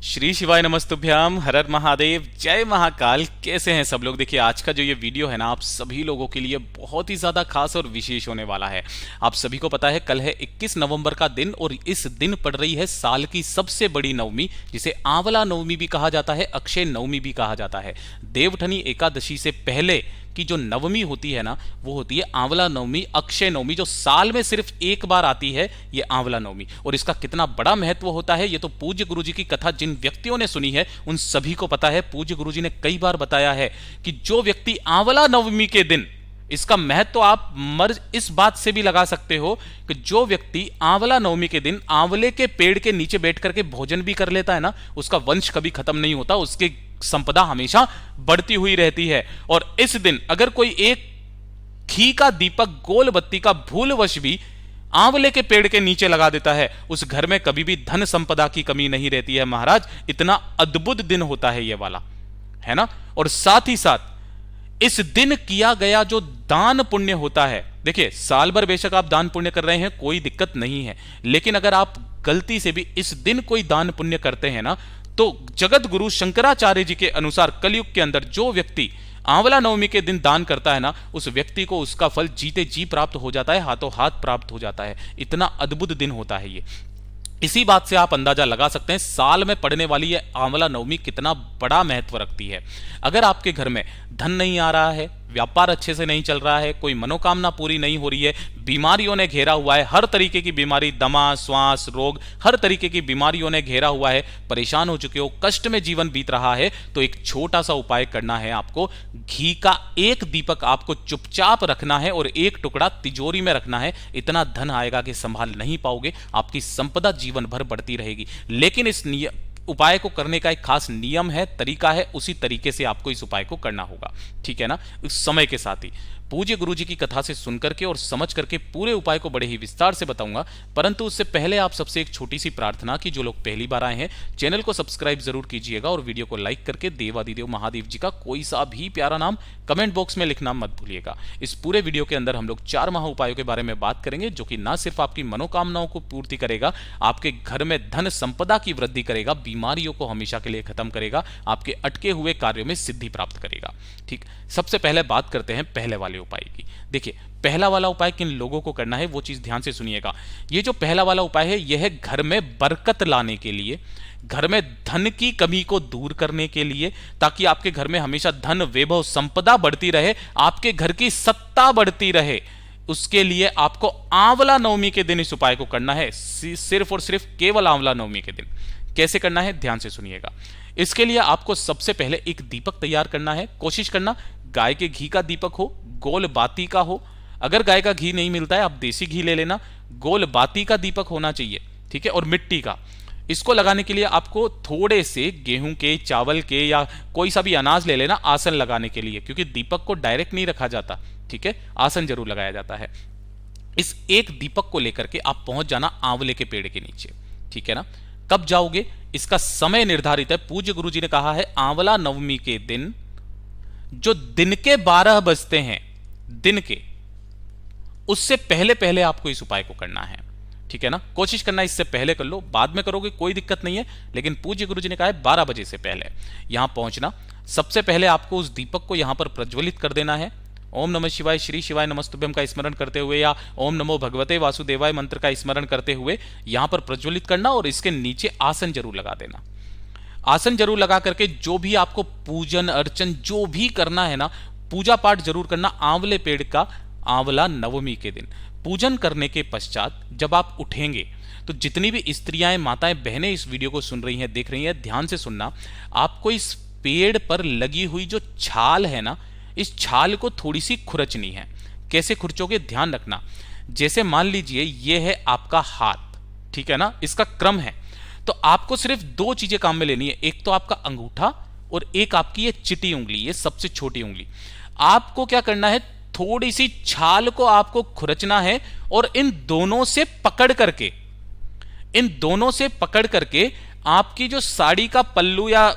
श्री शिवाय नमस्तुभ्याम, हर हर महादेव, जय महाकाल। कैसे हैं सब लोग। देखिए, आज का जो ये वीडियो है ना, आप सभी लोगों के लिए बहुत ही ज़्यादा खास और विशेष होने वाला है। आप सभी को पता है कल है 21 नवंबर का दिन और इस दिन पड़ रही है साल की सबसे बड़ी नवमी, जिसे आंवला नवमी भी कहा जाता है, अक्षय नवमी भी कहा जाता है। देवउठनी एकादशी से पहले की जो नवमी होती है ना, वो होती है आंवला नवमी, अक्षय नवमी, जो साल में सिर्फ एक बार आती है, ये आंवला नवमी। और इसका कितना बड़ा महत्व होता है, ये तो पूज्य गुरुजी की कथा जिन व्यक्तियों ने सुनी है उन सभी को पता है। पूज्य गुरुजी ने कई बार बताया है कि जो व्यक्ति आंवला नवमी के दिन, इसका महत्व आप मर्ज इस बात से भी लगा सकते हो कि जो व्यक्ति आंवला नवमी के दिन आंवले के पेड़ के नीचे बैठ करके भोजन भी कर लेता है ना, उसका वंश कभी खत्म नहीं होता, उसके संपदा हमेशा बढ़ती हुई रहती है। और इस दिन अगर कोई एक घी का दीपक, गोल बत्ती का भूलवश भी आंवले के पेड़ के नीचे लगा देता है, उस घर में कभी भी धन संपदा की कमी नहीं रहती है महाराज। इतना अद्भुत दिन होता है ये वाला, है ना। और साथ ही साथ इस दिन किया गया जो दान पुण्य होता है, देखिए साल भर बेशक आप दान पुण्य कर रहे हैं, कोई दिक्कत नहीं है, लेकिन अगर आप गलती से भी इस दिन कोई दान पुण्य करते हैं ना, तो जगत गुरु शंकराचार्य जी के अनुसार कलयुग के अंदर जो व्यक्ति आंवला नवमी के दिन दान करता है ना, उस व्यक्ति को उसका फल जीते जी प्राप्त हो जाता है, हाथों हाथ प्राप्त हो जाता है। इतना अद्भुत दिन होता है ये। इसी बात से आप अंदाजा लगा सकते हैं साल में पड़ने वाली ये आंवला नवमी कितना बड़ा महत्व रखती है। अगर आपके घर में धन नहीं आ रहा है, व्यापार अच्छे से नहीं चल रहा है, कोई मनोकामना पूरी नहीं हो रही है, बीमारियों ने घेरा हुआ है, हर तरीके की बीमारी, दमा, श्वास रोग, हर तरीके की बीमारियों ने घेरा हुआ है, परेशान हो चुके हो, कष्ट में जीवन बीत रहा है, तो एक छोटा सा उपाय करना है आपको। घी का एक दीपक आपको चुपचाप रखना है और एक टुकड़ा तिजोरी में रखना है। इतना धन आएगा कि संभाल नहीं पाओगे, आपकी संपदा जीवन भर बढ़ती रहेगी। लेकिन इस उपाय को करने का एक खास नियम है, तरीका है, उसी तरीके से आपको इस उपाय को करना होगा, ठीक है ना। इस समय के साथ ही पूज्य गुरुजी की कथा से सुन करके और समझ करके पूरे उपाय को बड़े ही विस्तार से बताऊंगा, परंतु उससे पहले आप सबसे एक छोटी सी प्रार्थना की, जो लोग पहली बार आए हैं चैनल को सब्सक्राइब जरूर कीजिएगा और वीडियो को लाइक करके देवादिदेव महादेव जी का कोई सा भी प्यारा नाम कमेंट बॉक्स में लिखना मत भूलिएगा। इस पूरे वीडियो के अंदर हम लोग 4 महा उपायों के बारे में बात करेंगे, जो कि ना सिर्फ आपकी मनोकामनाओं को पूर्ति करेगा, आपके घर में धन संपदा की वृद्धि करेगा, बीमारियों को हमेशा के लिए खत्म करेगा, आपके अटके हुए कार्यों में सिद्धि प्राप्त करेगा। ठीक, सबसे पहले बात करते हैं पहले वाले उपाय की। देखिए, पहला वाला उपाय किन लोगों को करना है वो चीज ध्यान से सुनिएगा। ये जो पहला वाला उपाय है, यह है घर में बरकत लाने के लिए, घर में धन की कमी को दूर करने के लिए, ताकि आपके घर में हमेशा धन, वैभव, संपदा बढ़ती रहे, आपके घर की सत्ता बढ़ती रहे। उसके लिए आपको आंवला नवमी के दिन इस उपाय को करना है, सिर्फ और सिर्फ केवल आंवला नवमी के दिन। कैसे करना है ध्यान से सुनिएगा। इसके लिए आपको सबसे पहले एक दीपक तैयार करना है। कोशिश करना गाय के घी का दीपक हो, गोल बाती का हो। अगर गाय का घी नहीं मिलता है, आप देसी घी ले लेना। गोल बाती का दीपक होना चाहिए, ठीक है, और मिट्टी का। इसको लगाने के लिए आपको थोड़े से गेहूं के, चावल के या कोई सा भी अनाज ले लेना आसन लगाने के लिए, क्योंकि दीपक को डायरेक्ट नहीं रखा जाता, ठीक है, आसन जरूर लगाया जाता है। इस एक दीपक को लेकर के आप पहुंच जाना आंवले के पेड़ के नीचे, ठीक है ना। कब जाओगे, इसका समय निर्धारित है। पूज्य गुरु जी ने कहा है आंवला नवमी के दिन, जो दिन के 12 बजते हैं, दिन के, उससे पहले पहले आपको इस उपाय को करना है, ठीक है ना। कोशिश करना इससे पहले कर लो, बाद में करोगे कोई दिक्कत नहीं है, लेकिन पूज्य गुरु जी ने कहा है 12 बजे से पहले यहां पहुंचना। सबसे पहले आपको उस दीपक को यहां पर प्रज्वलित कर देना है। ओम नमः शिवाय, श्री शिवाय नमस्तुभ्यम का स्मरण करते हुए या ओम नमो भगवते वासुदेवाय मंत्र का स्मरण करते हुए यहां पर प्रज्वलित करना, और इसके नीचे आसन जरूर लगा देना। आसन जरूर लगा करके जो भी आपको पूजन अर्चन जो भी करना है ना, पूजा पाठ जरूर करना आंवले पेड़ का आंवला नवमी के दिन। पूजन करने के पश्चात जब आप उठेंगे, तो जितनी भी स्त्रियां, माताएं, बहनें इस वीडियो को सुन रही हैं, देख रही हैं, ध्यान से सुनना। आपको इस पेड़ पर लगी हुई जो छाल है ना, इस छाल को थोड़ी सी खुरचनी है। कैसे खुरचोगे ध्यान रखना। जैसे मान लीजिए ये है आपका हाथ, ठीक है ना, इसका क्रम है, तो आपको सिर्फ 2 चीजें काम में लेनी है। एक तो आपका अंगूठा और एक आपकी ये चिटी उंगली, ये सबसे छोटी उंगली। आपको क्या करना है, थोड़ी सी छाल को आपको खुरचना है और इन दोनों से पकड़ करके, आपकी जो साड़ी का पल्लू या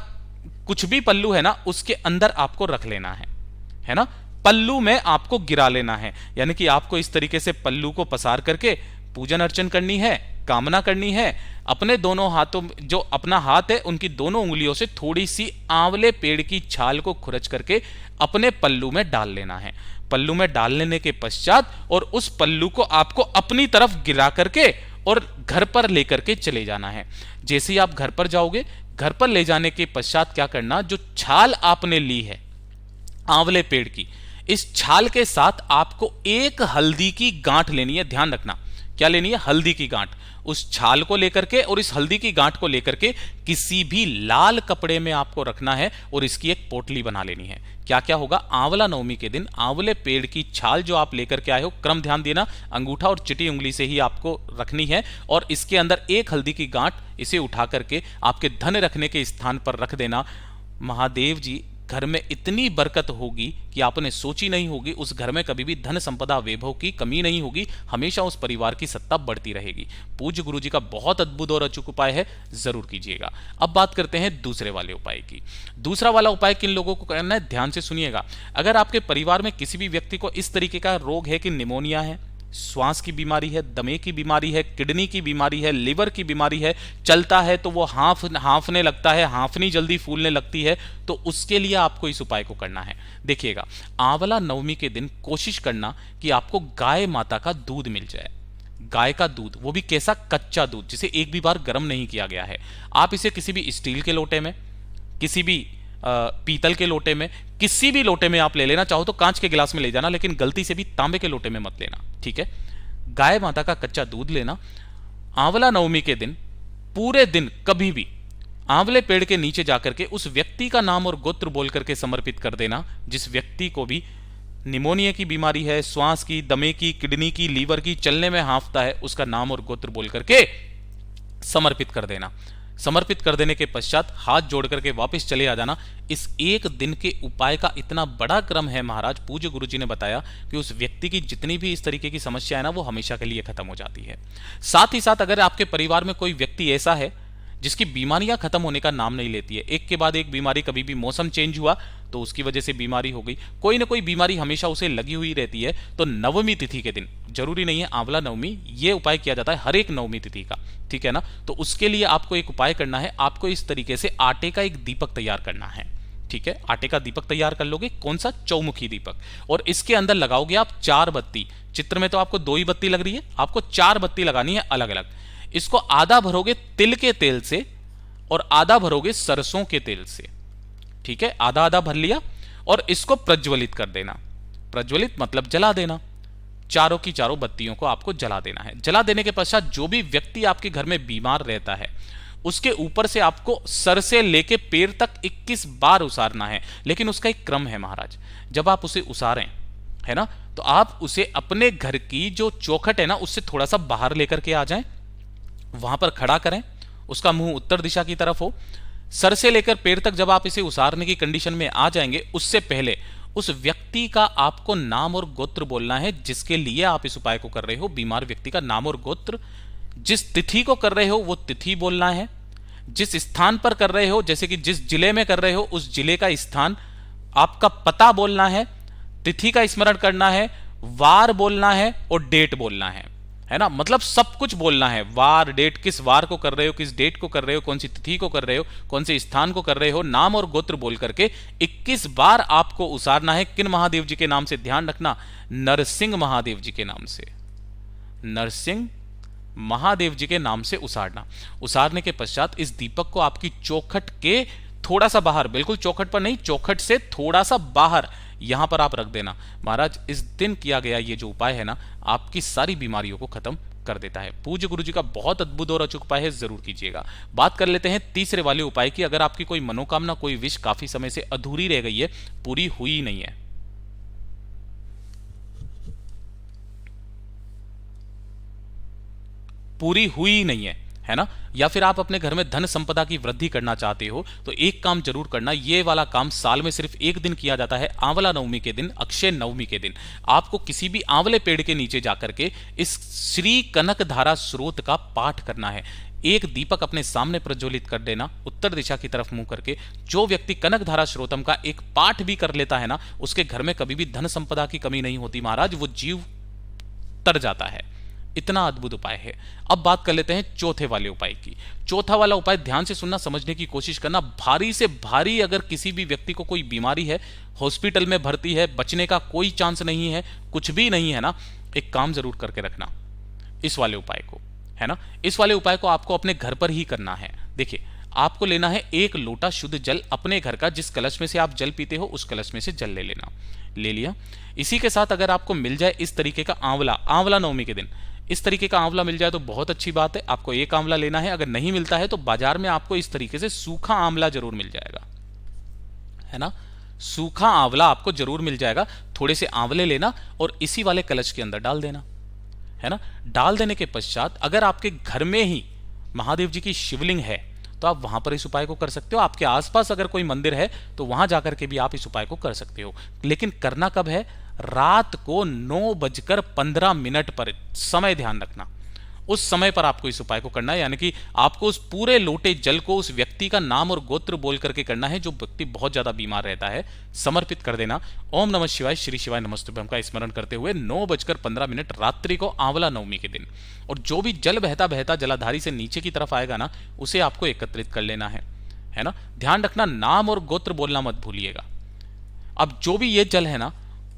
कुछ भी पल्लू है ना, उसके अंदर आपको रख लेना है ना। पल्लू में आपको गिरा लेना है, यानी कि आपको इस तरीके से पल्लू को पसार करके पूजन अर्चन करनी है, कामना करनी है, अपने दोनों हाथों, जो अपना हाथ है उनकी दोनों उंगलियों से थोड़ी सी आंवले पेड़ की छाल को खुरच करके अपने पल्लू में डाल लेना है। पल्लू में डाल लेने के पश्चात और उस पल्लू को आपको अपनी तरफ गिरा करके और घर पर लेकर के चले जाना है। जैसे ही आप घर पर जाओगे, घर पर ले जाने के पश्चात क्या करना, जो छाल आपने ली है आंवले पेड़ की, इस छाल के साथ आपको एक हल्दी की गांठ लेनी है। ध्यान रखना, क्या लेनी है? हल्दी की गांठ। उस छाल को लेकर के और इस हल्दी की गांठ को लेकर के किसी भी लाल कपड़े में आपको रखना है और इसकी एक पोटली बना लेनी है। क्या क्या होगा? आंवला नवमी के दिन आंवले पेड़ की छाल जो आप लेकर के आए हो, क्रम ध्यान देना, अंगूठा और चिटी उंगली से ही आपको रखनी है और इसके अंदर एक हल्दी की गांठ, इसे उठा करके आपके धन रखने के स्थान पर रख देना। महादेव जी, घर में इतनी बरकत होगी कि आपने सोची नहीं होगी। उस घर में कभी भी धन संपदा वैभव की कमी नहीं होगी, हमेशा उस परिवार की सत्ता बढ़ती रहेगी। पूज्य गुरु जी का बहुत अद्भुत और अचूक उपाय है, जरूर कीजिएगा। अब बात करते हैं दूसरे वाले उपाय की। दूसरा वाला उपाय किन लोगों को करना है, ध्यान से सुनिएगा। अगर आपके परिवार में किसी भी व्यक्ति को इस तरीके का रोग है कि निमोनिया है, श्वास की बीमारी है, दमे की बीमारी है, किडनी की बीमारी है, लिवर की बीमारी है, चलता है तो वो हांफने लगता है, हांफनी जल्दी फूलने लगती है, तो उसके लिए आपको इस उपाय को करना है। देखिएगा, आंवला नवमी के दिन कोशिश करना कि आपको गाय माता का दूध मिल जाए। गाय का दूध, वो भी कैसा? कच्चा दूध, जिसे एक भी बार गर्म नहीं किया गया है। आप इसे किसी भी स्टील के लोटे में, किसी भी पीतल के लोटे में, किसी भी लोटे में आप ले लेना, चाहो तो कांच के गिलास में ले जाना, लेकिन गलती से भी तांबे के लोटे में मत लेना, ठीक है? गाय माता का कच्चा दूध लेना। आंवला नवमी के दिन पूरे दिन कभी भी आंवले पेड़ के नीचे जाकर के उस व्यक्ति का नाम और गोत्र बोल करके समर्पित कर देना, जिस व्यक्ति को भी निमोनिया की बीमारी है, श्वास की, दमे की, किडनी की, लीवर की, चलने में हांफता है, उसका नाम और गोत्र बोल करके समर्पित कर देना। समर्पित कर देने के पश्चात हाथ जोड़ करके वापस चले आ जाना। इस एक दिन के उपाय का इतना बड़ा क्रम है महाराज, पूज्य गुरु जी ने बताया कि उस व्यक्ति की जितनी भी इस तरीके की समस्या है ना, वो हमेशा के लिए खत्म हो जाती है। साथ ही साथ अगर आपके परिवार में कोई व्यक्ति ऐसा है जिसकी बीमारियां खत्म होने का नाम नहीं लेती है, एक के बाद एक बीमारी, कभी भी मौसम चेंज हुआ तो उसकी वजह से बीमारी हो गई, कोई ना कोई बीमारी हमेशा उसे लगी हुई रहती है, तो नवमी तिथि के दिन, जरूरी नहीं है आंवला नवमी, ये उपाय किया जाता है हर एक नवमी तिथि का, ठीक है ना? तो उसके लिए आपको एक उपाय करना है। आपको इस तरीके से आटे का एक दीपक तैयार करना है, ठीक है? आटे का दीपक तैयार कर लोगे, कौन सा? चौमुखी दीपक, और इसके अंदर लगाओगे आप 4 बत्ती। चित्र में तो आपको 2 ही बत्ती लग रही है, आपको 4 बत्ती लगानी है अलग अलग। इसको आधा भरोगे तिल के तेल से और आधा भरोगे सरसों के तेल से, ठीक है? आधा आधा भर लिया और इसको प्रज्वलित कर देना। प्रज्वलित मतलब जला देना। चारों की चारों बत्तियों को आपको जला देना है। जला देने के पश्चात जो भी व्यक्ति आपके घर में बीमार रहता है, उसके ऊपर से आपको सर से लेके पैर तक 21 बार उसारना है। लेकिन उसका एक क्रम है महाराज। जब आप उसे उसारें, है ना, तो आप उसे अपने घर की जो चौखट है ना, उससे थोड़ा सा बाहर लेकर के आ जाएं, वहां पर खड़ा करें, उसका मुंह उत्तर दिशा की तरफ हो। सर से लेकर पैर तक जब आप इसे उसारने की कंडीशन में आ जाएंगे, उससे पहले उस व्यक्ति का आपको नाम और गोत्र बोलना है जिसके लिए आप इस उपाय को कर रहे हो। बीमार व्यक्ति का नाम और गोत्र, जिस तिथि को कर रहे हो वो तिथि बोलना है, जिस स्थान पर कर रहे हो, जैसे कि जिस जिले में कर रहे हो उस जिले का स्थान, आपका पता बोलना है, तिथि का स्मरण करना है, वार बोलना है और डेट बोलना है ना? मतलब सब कुछ बोलना है, वार, डेट, किस वार को कर रहे हो, किस डेट को कर रहे हो, कौन सी तिथि को कर रहे हो, कौन से स्थान को कर रहे हो, नाम और गोत्र बोल करके 21 बार आपको उसारना है। किन महादेव जी के नाम से? ध्यान रखना, नरसिंह महादेव जी के नाम से, नरसिंह महादेव जी के नाम से उसारना। उसारने के पश्चात इस दीपक को आपकी चौखट के थोड़ा सा बाहर, बिल्कुल चौखट पर नहीं, चौखट से थोड़ा सा बाहर यहां पर आप रख देना। महाराज, इस दिन किया गया ये जो उपाय है ना, आपकी सारी बीमारियों को खत्म कर देता है। पूज्य गुरु जी का बहुत अद्भुत और अचूक उपाय है, जरूर कीजिएगा। बात कर लेते हैं तीसरे वाले उपाय की। अगर आपकी कोई मनोकामना, कोई विश काफी समय से अधूरी रह गई है, पूरी हुई नहीं है, पूरी हुई नहीं है ना, या फिर आप अपने घर में धन संपदा की वृद्धि करना चाहते हो, तो एक काम जरूर करना। ये वाला काम साल में सिर्फ एक दिन किया जाता है, आंवला नवमी के दिन, अक्षय नवमी के दिन। आपको किसी भी आंवले पेड़ के नीचे जाकर के इस श्री कनक धारा स्रोत का पाठ करना है। एक दीपक अपने सामने प्रज्वलित कर देना, उत्तर दिशा की तरफ मुंह करके। जो व्यक्ति कनक धारा स्रोतम का एक पाठ भी कर लेता है ना, उसके घर में कभी भी धन संपदा की कमी नहीं होती महाराज, वो जीव तर जाता है। इतना अद्भुत उपाय है। अब बात कर लेते हैं चौथे वाले उपाय की। चौथा वाला उपाय ध्यान से सुनना, समझने की कोशिश करना। भारी से भारी अगर किसी भी व्यक्ति को कोई बीमारी है, हॉस्पिटल में भर्ती है, बचने का कोई चांस नहीं है, कुछ भी नहीं है ना, एक काम जरूर करके रखना इस वाले उपाय को, है ना। इस वाले उपाय को आपको अपने घर पर ही करना है। देखिए, आपको लेना है 1 लोटा शुद्ध जल अपने घर का, जिस कलश में से आप जल पीते हो उस कलश में से जल ले लिया। इसी के साथ अगर आपको मिल जाए इस तरीके का आंवला नवमी के दिन इस तरीके का आंवला मिल जाए तो बहुत अच्छी बात है। आपको 1 आंवला लेना है। अगर नहीं मिलता है तो बाजार में आपको इस तरीके से सूखा आंवला जरूर मिल जाएगा, है ना। सूखा आंवला आपको जरूर मिल जाएगा। थोड़े से आंवले लेना और इसी वाले कलश के अंदर डाल देना, है ना। डाल देने के पश्चात अगर आपके घर में ही महादेव जी की शिवलिंग है तो आप वहां पर इस उपाय को कर सकते हो। आपके आसपास अगर कोई मंदिर है तो वहां जाकर के भी आप इस उपाय को कर सकते हो। लेकिन करना कब है? रात को 9:15 पर। समय ध्यान रखना, उस समय पर आपको इस उपाय को करना है। यानी कि आपको उस पूरे लोटे जल को उस व्यक्ति का नाम और गोत्र बोल करके करना है, जो व्यक्ति बहुत ज्यादा बीमार रहता है, समर्पित कर देना। ओम नमः शिवाय, श्री शिवाय नमस्तुभ्यम का स्मरण करते हुए 9:15 रात्रि को आंवला नवमी के दिन। और जो भी जल बहता बहता जलाधारी से नीचे की तरफ आएगा ना, उसे आपको एकत्रित कर लेना है ना। ध्यान रखना, नाम और गोत्र बोलना मत भूलिएगा। अब जो भी ये जल है ना,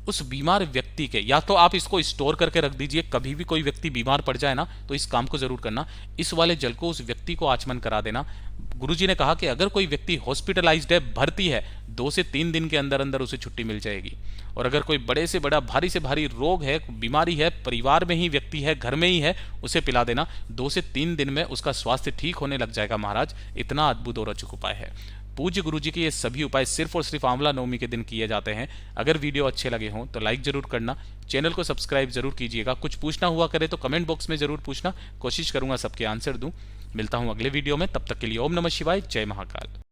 उस बीमार व्यक्ति के, या तो आप इसको स्टोर करके रख दीजिए, कभी भी कोई व्यक्ति बीमार पड़ जाए ना तो इस काम को जरूर करना। इस वाले जल को उस व्यक्ति को आचमन करा देना। गुरुजी ने कहा कि अगर कोई व्यक्ति हॉस्पिटलाइज्ड है, भर्ती है, 2 से 3 दिन के अंदर अंदर उसे छुट्टी मिल जाएगी। और अगर कोई बड़े से बड़ा भारी से भारी रोग है, बीमारी है, परिवार में ही व्यक्ति है, घर में ही है, उसे पिला देना। 2 से 3 दिन में उसका स्वास्थ्य ठीक होने लग जाएगा महाराज। इतना अद्भुत और अचूक उपाय है। पूज्य गुरुजी के ये सभी उपाय सिर्फ और सिर्फ आंवला नवमी के दिन किए जाते हैं। अगर वीडियो अच्छे लगे हों तो लाइक जरूर करना, चैनल को सब्सक्राइब जरूर कीजिएगा। कुछ पूछना हुआ करे तो कमेंट बॉक्स में जरूर पूछना, कोशिश करूंगा सबके आंसर दूं। मिलता हूं अगले वीडियो में, तब तक के लिए ओम नमः शिवाय, जय महाकाल।